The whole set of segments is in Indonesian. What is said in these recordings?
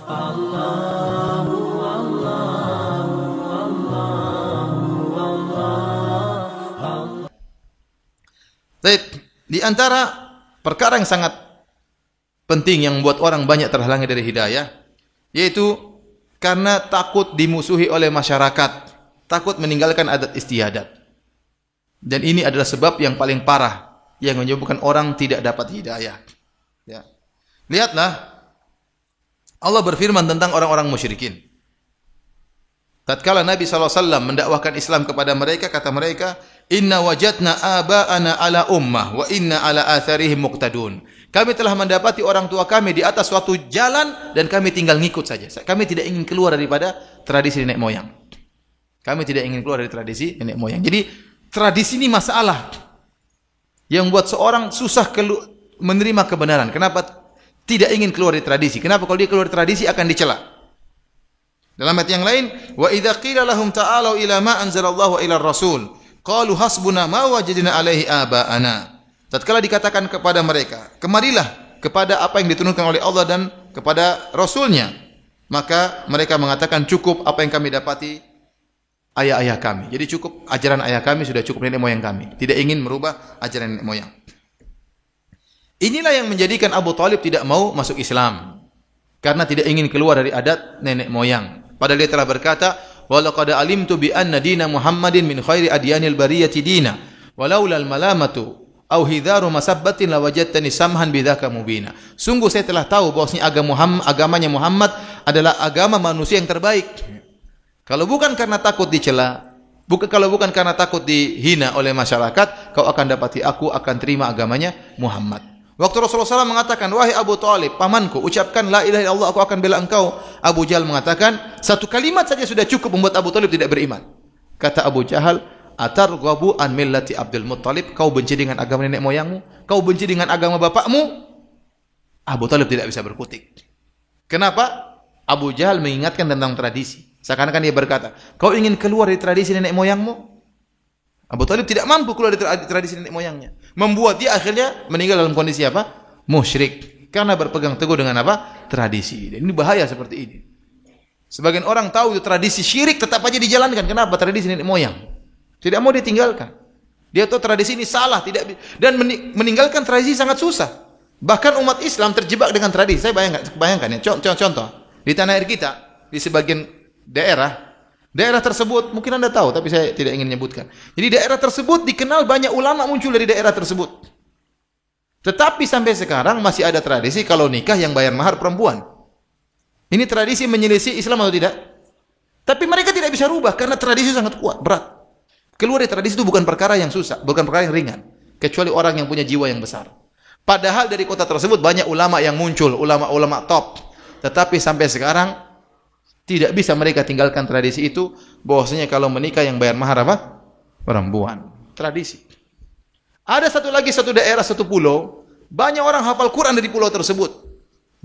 Baik, di antara perkara yang sangat penting yang membuat orang banyak terhalangi dari hidayah, yaitu karena takut dimusuhi oleh masyarakat, takut meninggalkan adat istiadat. Dan ini adalah sebab yang paling parah yang menyebabkan orang tidak dapat hidayah. Ya. Lihatlah, Allah berfirman tentang orang-orang musyrikin. Tatkala Nabi SAW mendakwahkan Islam kepada mereka, kata mereka, Inna wajadna aba'ana ala ummah wa inna ala atharihim muqtadun. Kami telah mendapati orang tua kami di atas suatu jalan dan kami tinggal ngikut saja. Kami tidak ingin keluar daripada tradisi nenek moyang. Kami tidak ingin keluar dari tradisi nenek moyang. Jadi tradisi ini masalah yang buat seorang susah menerima kebenaran. Kenapa tidak ingin keluar dari tradisi? Kenapa kalau dia keluar dari tradisi akan dicela? Dalam ayat yang lain, wa idza qila lahum ta'alu ila ma anzalallahu wa ila rasul qalu hasbuna ma wajadna alaihi aba'ana. Tatkala dikatakan kepada mereka, kemarilah kepada apa yang diturunkan oleh Allah dan kepada Rasulnya, maka mereka mengatakan cukup apa yang kami dapati ayah-ayah kami. Jadi cukup ajaran ayah kami, sudah cukup nenek moyang kami. Tidak ingin merubah ajaran nenek moyang. Inilah yang menjadikan Abu Thalib tidak mau masuk Islam, karena tidak ingin keluar dari adat nenek moyang. Padahal dia telah berkata, walaqad alimtu bi anna dina Muhammadin min khairi adyanil bariyati dina walaula al malamatu au hidharu masabbatin lawajadtani samhan bidzaka mubina. Sungguh saya telah tahu bahwasanya agamanya Muhammad adalah agama manusia yang terbaik. Kalau bukan karena takut dicela, kalau bukan karena takut dihina oleh masyarakat, kau akan dapati aku akan terima agamanya Muhammad. Waktu Rasulullah SAW mengatakan, wahai Abu Thalib, pamanku, ucapkan la ilaha illallah, aku akan bela engkau. Abu Jahal mengatakan, satu kalimat saja sudah cukup membuat Abu Thalib tidak beriman. Kata Abu Jahal, atarghabu an millati Abdul Muttalib, kau benci dengan agama nenek moyangmu? Kau benci dengan agama bapakmu? Abu Thalib tidak bisa berkutik. Kenapa? Abu Jahal mengingatkan tentang tradisi. Seakan-akan dia berkata, kau ingin keluar dari tradisi nenek moyangmu? Abu Thalib tidak mampu keluar dari tradisi nenek moyangnya. Membuat dia akhirnya meninggal dalam kondisi apa? Musyrik. Karena berpegang teguh dengan apa? Tradisi. Dan ini bahaya seperti ini. Sebagian orang tahu itu tradisi syirik, tetap aja dijalankan. Kenapa? Tradisi nenek moyang. Tidak mau ditinggalkan. Dia tahu tradisi ini salah, dan meninggalkan tradisi sangat susah. Bahkan umat Islam terjebak dengan tradisi. Saya bayangkan ya, contoh di tanah air kita, di sebagian daerah tersebut, mungkin Anda tahu, tapi saya tidak ingin menyebutkan. Jadi daerah tersebut dikenal banyak ulama muncul dari daerah tersebut. Tetapi sampai sekarang masih ada tradisi kalau nikah yang bayar mahar perempuan. Ini tradisi menyelisih Islam atau tidak? Tapi mereka tidak bisa rubah karena tradisi sangat kuat, berat. Keluar dari tradisi itu bukan perkara yang susah, bukan perkara yang ringan, kecuali orang yang punya jiwa yang besar. Padahal dari kota tersebut banyak ulama yang muncul, ulama-ulama top. Tetapi sampai sekarang tidak bisa mereka tinggalkan tradisi itu, bahwasanya kalau menikah yang bayar mahar apa? Perempuan. Tradisi. Ada satu daerah, satu pulau, banyak orang hafal Quran dari pulau tersebut.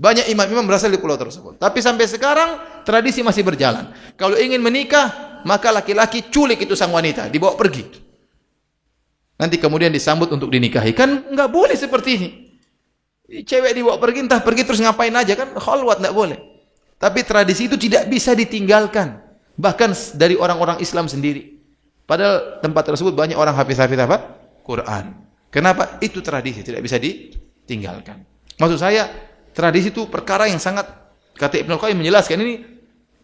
Banyak imam-imam berasal dari pulau tersebut. Tapi sampai sekarang tradisi masih berjalan. Kalau ingin menikah, maka laki-laki culik itu sang wanita, dibawa pergi. Nanti kemudian disambut untuk dinikahi. Kan enggak boleh seperti ini. Cewek dibawa pergi, entah pergi terus ngapain aja, kan khalwat, enggak boleh. Tapi tradisi itu tidak bisa ditinggalkan. Bahkan dari orang-orang Islam sendiri. Padahal tempat tersebut banyak orang hafiz-hafiz apa? Quran. Kenapa? Itu tradisi, tidak bisa ditinggalkan. Maksud saya, tradisi itu perkara yang sangat, kata Ibnu Qayyim menjelaskan, ini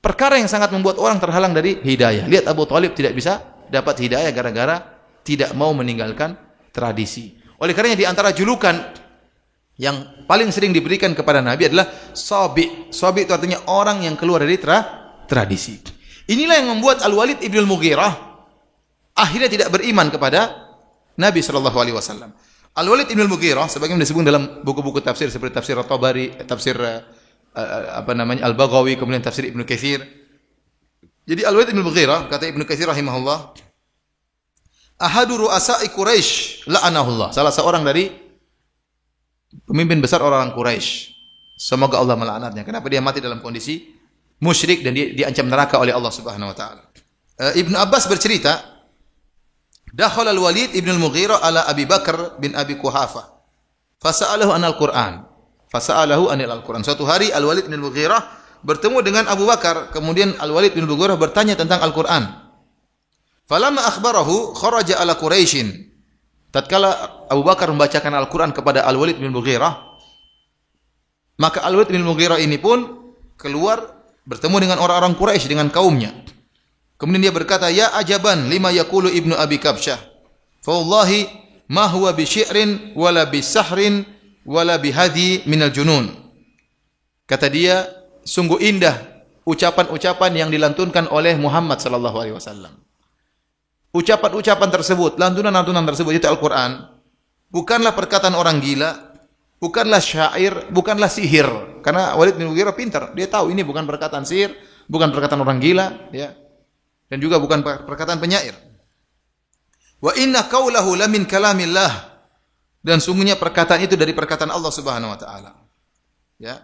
perkara yang sangat membuat orang terhalang dari hidayah. Lihat Abu Thalib tidak bisa dapat hidayah gara-gara tidak mau meninggalkan tradisi. Oleh karenanya di antara julukan yang paling sering diberikan kepada Nabi adalah Sabi. Sabi itu artinya orang yang keluar dari tradisi. Inilah yang membuat Al-Walid ibn Al-Mughirah akhirnya tidak beriman kepada Nabi SAW. Al-Walid ibn Al-Mughirah, sebagaimana disebut dalam buku-buku tafsir seperti tafsir At-Tabari, tafsir Al-Baghawi, kemudian tafsir Ibnu Katsir. Jadi Al-Walid ibn Al-Mughirah, kata Ibnu Katsir rahimahullah, ahadu ru'asa'i Quraisy la'anahullah, salah seorang dari pemimpin besar orang Quraisy. Semoga Allah melaknatnya. Kenapa dia mati dalam kondisi musyrik dan dia diancam neraka oleh Allah Subhanahu wa taala. Ibnu Abbas bercerita, dakhala Al-Walid ibn Al-Mughirah ala Abi Bakar bin Abi Quhafah. Fasa'alahu anil Qur'an. Fasa'alahu anil Al-Quran. Suatu hari Al-Walid bin Al-Mughirah bertemu dengan Abu Bakar, kemudian Al-Walid bin Mughirah bertanya tentang Al-Qur'an. Falamma akhbarahu kharaja ala Quraisyin. Tatkala Abu Bakar membacakan Al-Qur'an kepada Al-Walid bin Mughirah, maka Al-Walid bin Mughirah ini pun keluar bertemu dengan orang-orang Quraisy, dengan kaumnya. Kemudian dia berkata, "Ya ajaban lima yaqulu Ibnu Abi Kabsyah. Fa wallahi ma huwa bi syi'rin wala bi sahrin wala bi hadi minal junun." Kata dia, sungguh indah ucapan-ucapan yang dilantunkan oleh Muhammad sallallahu alaihi wasallam. Ucapan-ucapan tersebut, lantunan-lantunan tersebut itu Al-Qur'an, bukanlah perkataan orang gila, bukanlah syair, bukanlah sihir. Karena Walid bin Mughirah pintar, dia tahu ini bukan perkataan sihir, bukan perkataan orang gila, ya. Dan juga bukan perkataan penyair. Wa inna qaulahu la min kalamillah. Dan sungguhnya perkataan itu dari perkataan Allah Subhanahu wa taala. Ya.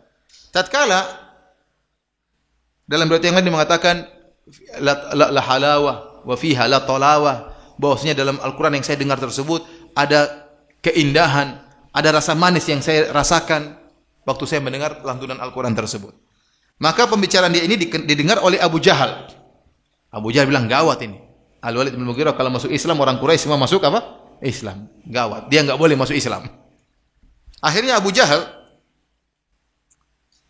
Tatkala dalam riwayat yang lain mengatakan la halawah wa fiha la talawah, bahwasanya dalam Al-Qur'an yang saya dengar tersebut ada keindahan, ada rasa manis yang saya rasakan waktu saya mendengar lantunan Al-Qur'an tersebut. Maka pembicaraan dia ini didengar oleh Abu Jahal. Abu Jahal bilang, gawat ini. Al-Walid bin Mughirah kalau masuk Islam, orang Quraisy semua masuk apa? Islam. Gawat. Dia enggak boleh masuk Islam. Akhirnya Abu Jahal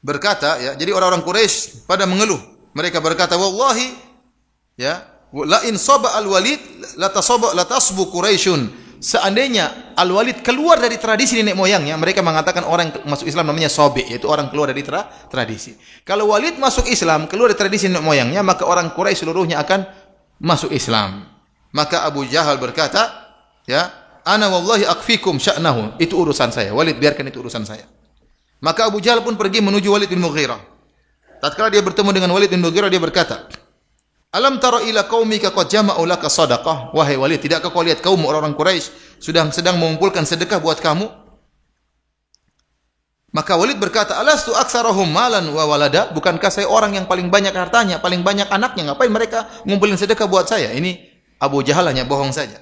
berkata, ya, jadi orang-orang Quraisy pada mengeluh. Mereka berkata, wallahi, ya, la in saba al-Walid la tasbu Quraisyun. Seandainya Al-Walid keluar dari tradisi nenek moyangnya, mereka mengatakan orang yang masuk Islam namanya sobe, yaitu orang keluar dari tradisi. Kalau Walid masuk Islam, keluar dari tradisi nenek moyangnya, maka orang Quraisy seluruhnya akan masuk Islam. Maka Abu Jahal berkata, ya, ana wallahi akfikum sya'nahu, itu urusan saya. Walid, biarkan itu urusan saya. Maka Abu Jahal pun pergi menuju Walid bin Mughirah. Tatkala dia bertemu dengan Walid bin Mughirah, dia berkata, alam tara ila qaumika qad jama'u laka shadaqah. Wahai Walid, tidakkah kau lihat kaum orang-orang Quraisy sedang mengumpulkan sedekah buat kamu? Maka Walid berkata, alastu aktsarahum malan wa walada? Bukankah saya orang yang paling banyak hartanya, paling banyak anaknya? Ngapain mereka ngumpulin sedekah buat saya? Ini Abu Jahal hanya bohong saja.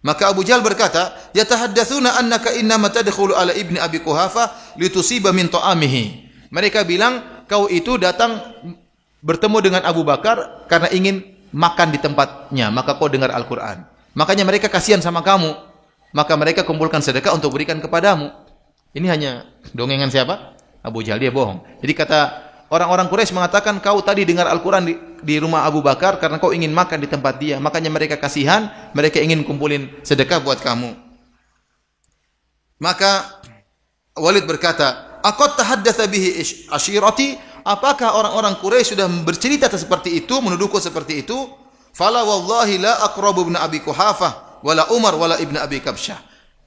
Maka Abu Jahal berkata, yatahaddatsuna annaka innama tadkhulu ala ibni Abi Quhafa litusiba min ta'amihi. Mereka bilang kau itu datang bertemu dengan Abu Bakar karena ingin makan di tempatnya, maka kau dengar Al-Qur'an. Makanya mereka kasihan sama kamu, maka mereka kumpulkan sedekah untuk berikan kepadamu. Ini hanya dongengan siapa? Abu Jahal, dia bohong. Jadi kata orang-orang Quraisy mengatakan kau tadi dengar Al-Qur'an di rumah Abu Bakar karena kau ingin makan di tempat dia, makanya mereka kasihan, mereka ingin kumpulin sedekah buat kamu. Maka Walid berkata, aqad tahaddatsa bihi ashirati? Apakah orang-orang Quraisy sudah bercerita seperti itu, menuduhku seperti itu? Fala wallahi la aqrabu ibn Abi Quhafah wala Umar wala ibn Abi Kabsyah.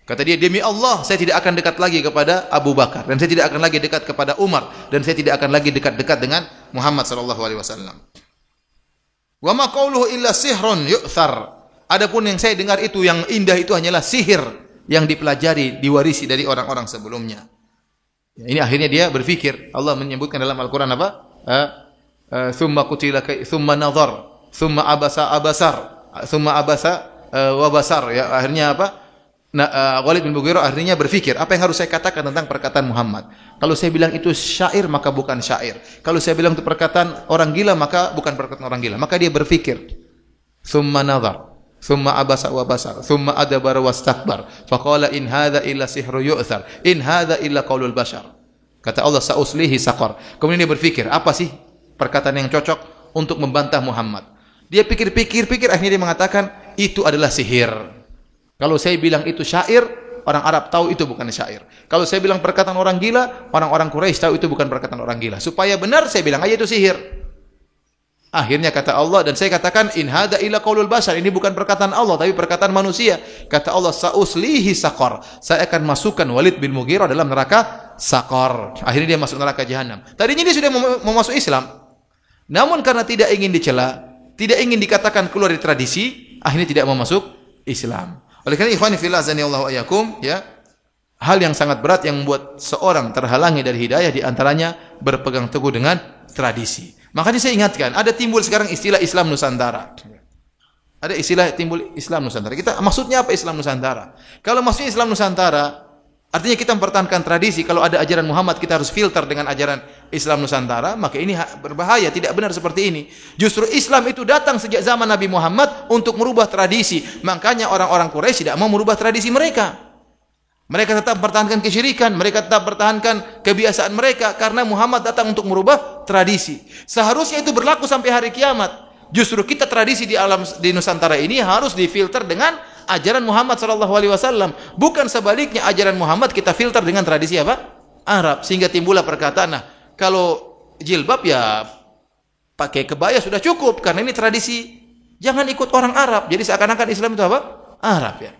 Kata dia, demi Allah saya tidak akan dekat lagi kepada Abu Bakar, dan saya tidak akan lagi dekat kepada Umar, dan saya tidak akan lagi dekat-dekat dengan Muhammad sallallahu alaihi wasallam. Wa ma qauluhu illa sihrun yu'thar. Adapun yang saya dengar itu yang indah itu hanyalah sihir yang dipelajari, diwarisi dari orang-orang sebelumnya. Ya, ini akhirnya dia berfikir. Allah menyebutkan dalam Al-Qur'an apa? Thumma qutila thumma nadhar, thumma abasa wa basar. Ya, akhirnya apa? Walid bin Mughirah akhirnya berfikir, apa yang harus saya katakan tentang perkataan Muhammad? Kalau saya bilang itu syair, maka bukan syair. Kalau saya bilang itu perkataan orang gila, maka bukan perkataan orang gila. Maka dia berfikir. Thumma nadhar, thumma abasa wa basar, thumma adbara wastakbar. Faqala in hadza illa sihru yu'thar, in hadza illa qaulul bashar. Kata Allah, sauslihi saqar. Kemudian dia berfikir, apa sih perkataan yang cocok untuk membantah Muhammad? Dia pikir-pikir, akhirnya dia mengatakan itu adalah sihir. Kalau saya bilang itu syair, orang Arab tahu itu bukan syair. Kalau saya bilang perkataan orang gila, orang-orang Quraisy tahu itu bukan perkataan orang gila. Supaya benar saya bilang aja itu sihir. Akhirnya kata Allah, dan saya katakan in hadza illa qaulul bashar, ini bukan perkataan Allah tapi perkataan manusia. Kata Allah, sauslihi saqar, saya akan masukkan Walid bin Mughirah dalam neraka saqar. Akhirnya dia masuk neraka jahanam. Tadinya dia sudah mau masuk Islam. Namun karena tidak ingin dicela, tidak ingin dikatakan keluar dari tradisi, akhirnya tidak mau masuk Islam. Oleh karena ikhwani fillah azanillahu ayyakum, ya, hal yang sangat berat yang membuat seorang terhalangi dari hidayah, di antaranya berpegang teguh dengan tradisi. Makanya saya ingatkan, ada timbul sekarang istilah Islam Nusantara. Ada istilah timbul Islam Nusantara. Kita maksudnya apa Islam Nusantara? Kalau maksudnya Islam Nusantara, Artinya kita mempertahankan tradisi. Kalau ada ajaran Muhammad, kita harus filter dengan ajaran Islam Nusantara, maka ini berbahaya, tidak benar seperti ini. Justru Islam itu datang sejak zaman Nabi Muhammad untuk merubah tradisi. Makanya orang-orang Quraisy tidak mau merubah tradisi mereka. Mereka tetap mempertahankan kesyirikan, mereka tetap mempertahankan kebiasaan mereka karena Muhammad datang untuk merubah tradisi. Seharusnya itu berlaku sampai hari kiamat. Justru kita tradisi di Nusantara ini harus difilter dengan ajaran Muhammad SAW. Bukan sebaliknya, ajaran Muhammad kita filter dengan tradisi apa? Arab. Sehingga timbullah perkataan, nah, kalau jilbab ya pakai kebaya sudah cukup karena ini tradisi. Jangan ikut orang Arab. Jadi seakan-akan Islam itu apa? Arab ya.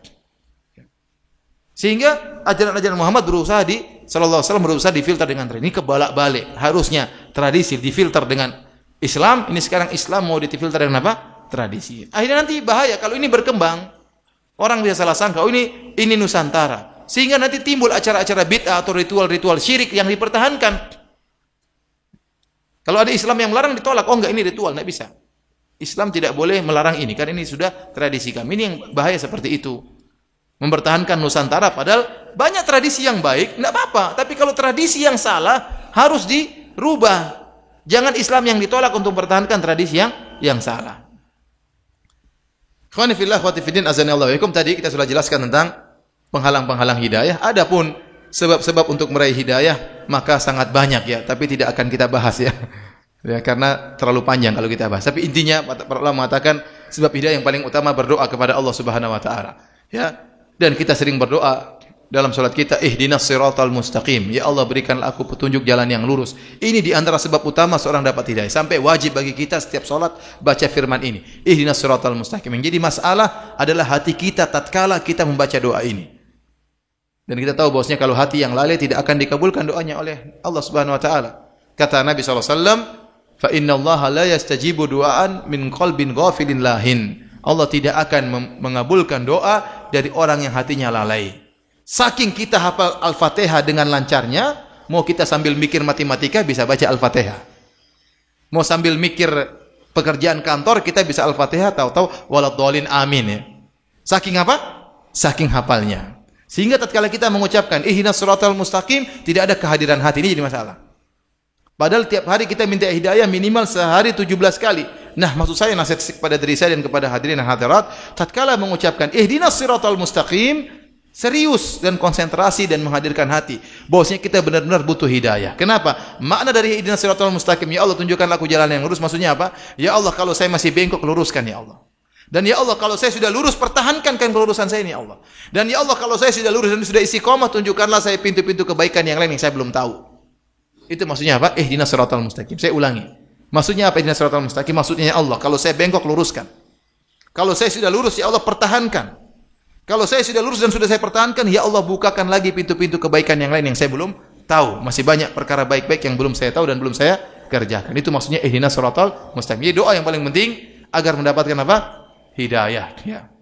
Sehingga ajaran-ajaran Muhammad sallallahu alaihi wasallam berusaha difilter dengan tradisi. Ini kebalak-balik. Harusnya tradisi difilter dengan Islam. Ini sekarang Islam mau difilter dengan apa? Tradisi. Akhirnya nanti bahaya kalau ini berkembang. Orang bisa salah sangka, oh ini Nusantara. Sehingga nanti timbul acara-acara bid'ah atau ritual-ritual syirik yang dipertahankan. Kalau ada Islam yang melarang ditolak. Oh enggak, ini ritual, enggak bisa. Islam tidak boleh melarang ini karena ini sudah tradisi kami. Ini yang bahaya seperti itu. Mempertahankan Nusantara padahal banyak tradisi yang baik, enggak apa-apa. Tapi kalau tradisi yang salah harus dirubah. Jangan Islam yang ditolak untuk mempertahankan tradisi yang salah. Ikhwani fillah wa fillah azanillahu wa tadi kita sudah jelaskan tentang penghalang-penghalang hidayah. Adapun sebab-sebab untuk meraih hidayah maka sangat banyak ya, tapi tidak akan kita bahas ya. Ya karena terlalu panjang kalau kita bahas. Tapi intinya para ulama mengatakan sebab hidayah yang paling utama berdoa kepada Allah Subhanahu wa taala. Ya. Dan kita sering berdoa dalam salat kita, ihdinas siratal mustaqim. Ya Allah, berikanlah aku petunjuk jalan yang lurus. Ini di antara sebab utama seorang dapat hidayah. Sampai wajib bagi kita setiap salat baca firman ini, ihdinas siratal mustaqim. Yang jadi masalah adalah hati kita tatkala kita membaca doa ini. Dan kita tahu bahwasanya kalau hati yang lalai tidak akan dikabulkan doanya oleh Allah Subhanahu wa taala. Kata Nabi sallallahu alaihi wasallam, "Fa innallaha la yastajibu du'aan min qalbin ghafilin lahin." Allah tidak akan mengabulkan doa dari orang yang hatinya lalai. Saking kita hafal Al-Fatihah dengan lancarnya, mau kita sambil mikir matematika bisa baca Al-Fatihah. Mau sambil mikir pekerjaan kantor kita bisa Al-Fatihah, tahu-tahu waladhdallin amin ya. Saking apa? Saking hafalnya. Sehingga tatkala kita mengucapkan ihdinas siratal mustaqim, tidak ada kehadiran hati, ini jadi masalah. Padahal tiap hari kita minta hidayah minimal sehari 17 kali. Nah, maksud saya nasihat kepada diri saya dan kepada hadirin dan hadirat, tatkala mengucapkan ihdinas siratal mustaqim, serius dan konsentrasi dan menghadirkan hati bahwasanya kita benar-benar butuh hidayah. Kenapa? Makna dari ihdinas siratal mustaqim, ya Allah tunjukkanlah aku jalan yang lurus, maksudnya apa? Ya Allah, kalau saya masih bengkok luruskan ya Allah. Dan ya Allah, kalau saya sudah lurus pertahankan kelurusan saya ini ya Allah. Dan ya Allah, kalau saya sudah lurus dan sudah istiqomah, tunjukkanlah saya pintu-pintu kebaikan yang lain yang saya belum tahu. Itu maksudnya apa? Ihdinas siratal mustaqim. Saya ulangi. Maksudnya apa ihdinas siratal mustaqim? Maksudnya ya Allah, kalau saya bengkok luruskan. Kalau saya sudah lurus ya Allah pertahankan. Kalau saya sudah lurus dan sudah saya pertahankan, ya Allah bukakan lagi pintu-pintu kebaikan yang lain yang saya belum tahu. Masih banyak perkara baik-baik yang belum saya tahu dan belum saya kerjakan. Itu maksudnya ihdinas siratal mustaqim. Jadi doa yang paling penting agar mendapatkan apa? Hidayah. Ya.